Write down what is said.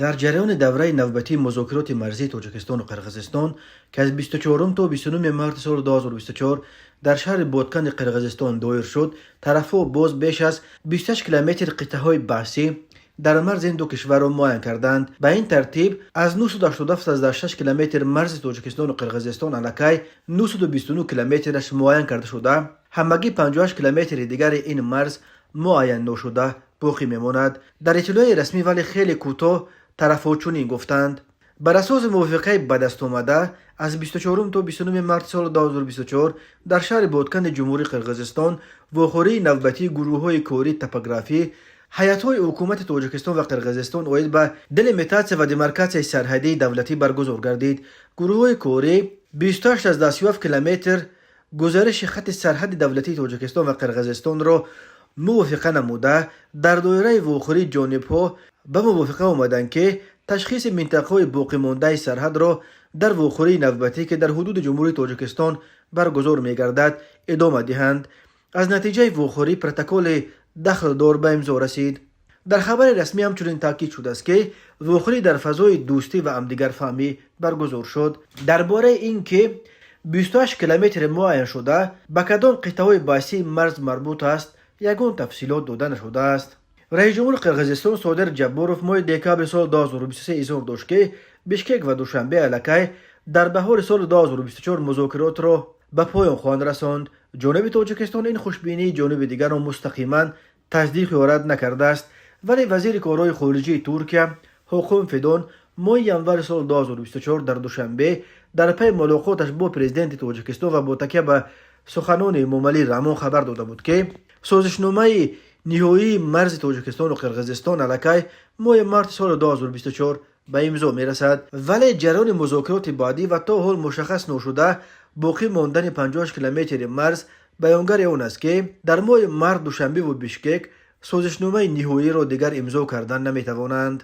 در جریان دوره نوبتی مذاکرات مرزی تاجیکستان و قرقیزستان که از 24 تا 29 مارس سال 2024 در شهر بادکن قرقیزستان دایر شد، طرفها باز بیش از 28 کیلومتر قطعه های بحثی در مرز این دو کشور را معاین کردند. به این ترتیب از 987.6 کیلومتر مرز تاجیکستان و قرقیزستان الکی 929 کیلومترش معاین کرده شده. همگی 58 کیلومتر دیگر این مرز معاین نشده باقی میماند. در اطلاع رسمی ولی خیلی کوتاه طرفها چنین گفتند: بر اساس موافقه به دست آمده از 24 تا 29 مارس سال 2024 در شهر بادکن جمهوری قرقیزستان واخوری نوبتی گروه‌های کاری توپوگرافی هیئت‌های حکومت تاجیکستان و قرقیزستان اوید به دلیمیتاسیا و دیمارکاسیای سرحدی دولتی برگزار گردید. گروه‌های کاری 28 از 17 کیلومتر گزارش خط سرحد دولتی تاجیکستان و قرقیزستان را موافقه نموده در دایره واخوری جانب‌ها به موافقه آمدند که تشخیص منطقه‌های باقی مانده سرحد را در واخوری نوبتی که در حدود جمهوری تاجیکستان برگزار می‌گردد ادامه دهند. از نتیجه واخوری پروتکل دخل دار به امضا رسید. در خبر رسمی همچنین تاکید شده است که واخوری در فضای دوستی و همدیگر فهمی برگزار شد. درباره اینکه 28 کیلومتر معاین شده به کدام قطعه‌های بحثی مرز مربوط است یگان تفصیلات داده نشده است. رئیس جمهور قرقیزستان صادر جباروف ماه دکبر سال 2023 اظهار داشت که بیشکک و دوشنبه الکی در بهار سال 2024 مذاکرات را به پایان خواهند رساند. جانب تاجیکستان این خوشبینی جانب دیگر را مستقیما تصدیق یا رد نکرده است، ولی وزیر کارهای خارجه ترکیه حاکم فیدان ماه ینور سال 2024 در دوشنبه در پی ملاقاتش با پرزیدنت تاجیکستان و با تکیه به سخنان امامعلی رحمان خبر داده بود که سازشنامه نهایی مرز تاجیکستان و قرقیزستان الکی ماه مارس سال 2024 به امضا میرسد، ولی جریان مذاکرات بعدی و تا حال مشخص نشده باقی ماندن 58 کیلومتر مرز بیانگر آن است که در ماه مارس دوشنبه و بیشکک سازشنامه نهایی را دیگر امضا کردن نمیتوانند.